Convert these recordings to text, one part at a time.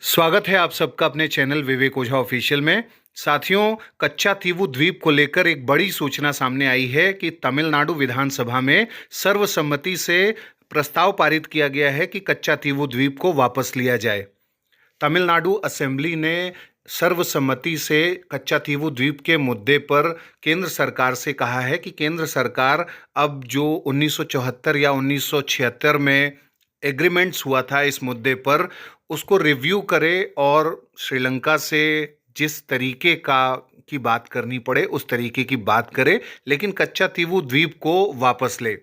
स्वागत है आप सबका अपने चैनल विवेक ओझा ऑफिशियल में। साथियों, कच्चातीवू द्वीप को लेकर एक बड़ी सूचना सामने आई है कि तमिलनाडु विधानसभा में सर्वसम्मति से प्रस्ताव पारित किया गया है कि कच्चातीवू द्वीप को वापस लिया जाए। तमिलनाडु असेंबली ने सर्वसम्मति से कच्चातीवू द्वीप के मुद्दे पर केंद्र सरकार से कहा है कि केंद्र सरकार अब जो 1974 या 1976 में एग्रीमेंट्स हुआ था इस मुद्दे पर, उसको रिव्यू करे और श्रीलंका से जिस तरीके का की बात करनी पड़े उस तरीके की बात करे, लेकिन कच्चातीवू द्वीप को वापस ले।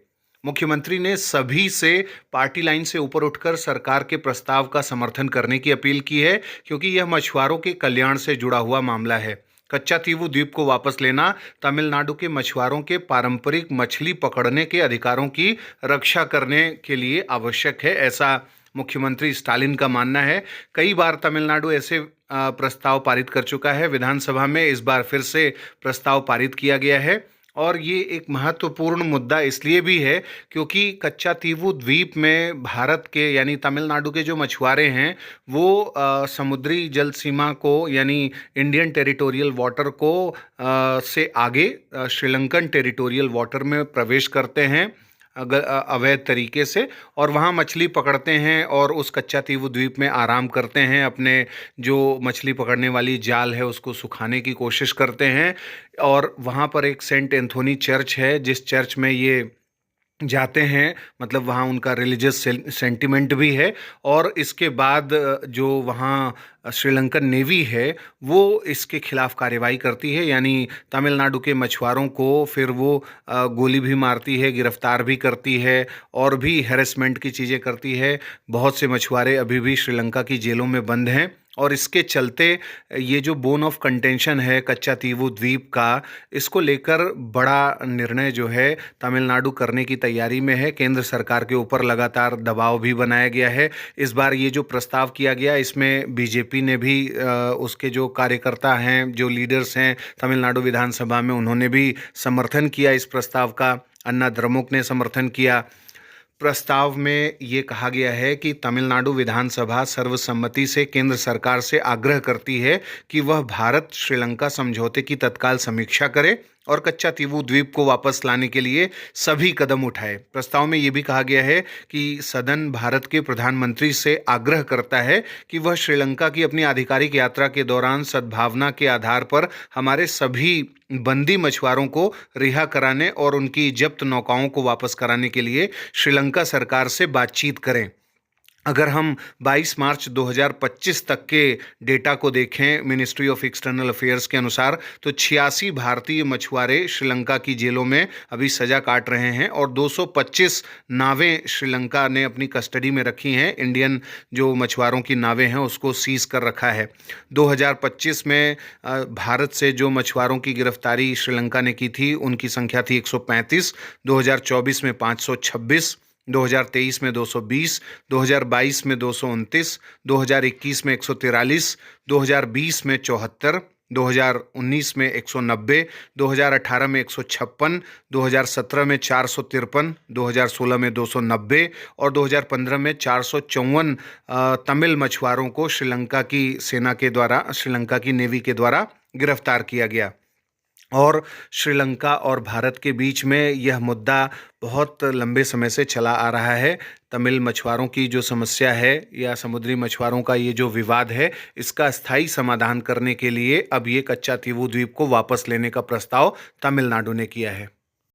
मुख्यमंत्री ने सभी से पार्टी लाइन से ऊपर उठकर सरकार के प्रस्ताव का समर्थन करने की अपील की है, क्योंकि यह मछुआरों के कल्याण से जुड़ा हुआ मामला है। कच्चातीवू द्वीप को वापस लेना तमिलनाडु के मछुआरों के पारंपरिक मछली पकड़ने के अधिकारों की रक्षा करने के लिए आवश्यक है, ऐसा मुख्यमंत्री स्टालिन का मानना है। कई बार तमिलनाडु ऐसे प्रस्ताव पारित कर चुका है। विधानसभा में इस बार फिर से प्रस्ताव पारित किया गया है और ये एक महत्वपूर्ण मुद्दा इसलिए भी है क्योंकि कच्चातीवू द्वीप में भारत के यानी तमिलनाडु के जो मछुआरे हैं वो समुद्री जल सीमा को यानी इंडियन टेरिटोरियल वाटर को से आगे श्रीलंकन टेरिटोरियल वाटर में प्रवेश करते हैं अवैध तरीके से, और वहाँ मछली पकड़ते हैं और उस कच्चातीवू द्वीप में आराम करते हैं। अपने जो मछली पकड़ने वाली जाल है उसको सुखाने की कोशिश करते हैं। और वहाँ पर एक सेंट एंथोनी चर्च है जिस चर्च में ये जाते हैं, मतलब वहाँ उनका रिलीजियस सेंटिमेंट भी है। और इसके बाद जो वहाँ श्रीलंकन नेवी है वो इसके खिलाफ कार्रवाई करती है, यानी तमिलनाडु के मछुआरों को फिर वो गोली भी मारती है, गिरफ्तार भी करती है और भी हैरेसमेंट की चीज़ें करती है। बहुत से मछुआरे अभी भी श्रीलंका की जेलों में बंद हैं और इसके चलते ये जो बोन ऑफ कंटेंशन है कच्चातीवू द्वीप का, इसको लेकर बड़ा निर्णय जो है तमिलनाडु करने की तैयारी में है। केंद्र सरकार के ऊपर लगातार दबाव भी बनाया गया है। इस बार ये जो प्रस्ताव किया गया इसमें बीजेपी ने भी उसके जो कार्यकर्ता हैं, जो लीडर्स हैं तमिलनाडु विधानसभा में, उन्होंने भी समर्थन किया इस प्रस्ताव का। अन्ना द्रमुक ने समर्थन किया। प्रस्ताव में ये कहा गया है कि तमिलनाडु विधानसभा सर्वसम्मति से केंद्र सरकार से आग्रह करती है कि वह भारत श्रीलंका समझौते की तत्काल समीक्षा करे और कच्चातीवू द्वीप को वापस लाने के लिए सभी कदम उठाए। प्रस्ताव में ये भी कहा गया है कि सदन भारत के प्रधानमंत्री से आग्रह करता है कि वह श्रीलंका की अपनी आधिकारिक यात्रा के दौरान सद्भावना के आधार पर हमारे सभी बंदी मछुआरों को रिहा कराने और उनकी जब्त नौकाओं को वापस कराने के लिए श्रीलंका सरकार से बातचीत करें। अगर हम 22 मार्च 2025 तक के डेटा को देखें मिनिस्ट्री ऑफ एक्सटर्नल अफेयर्स के अनुसार, तो 86 भारतीय मछुआरे श्रीलंका की जेलों में अभी सज़ा काट रहे हैं और 225 नावें श्रीलंका ने अपनी कस्टडी में रखी हैं। इंडियन जो मछुआरों की नावें हैं उसको सीज कर रखा है। 2025 में भारत से जो मछुआरों की गिरफ्तारी श्रीलंका ने की थी उनकी संख्या थी 135, 2024 में 526, 2023 में 220, 2022 में 229, 2021 में 143, 2020 में 74, 2019 में 190, 2018 में 156, 2017 में 453, 2016 में 290 और 2015 में 454 तमिल मछुआरों को श्रीलंका की सेना के द्वारा, श्रीलंका की नेवी के द्वारा गिरफ्तार किया गया। और श्रीलंका और भारत के बीच में यह मुद्दा बहुत लंबे समय से चला आ रहा है। तमिल मछुआरों की जो समस्या है या समुद्री मछुआरों का ये जो विवाद है, इसका स्थायी समाधान करने के लिए अब ये कच्चातीवू द्वीप को वापस लेने का प्रस्ताव तमिलनाडु ने किया है।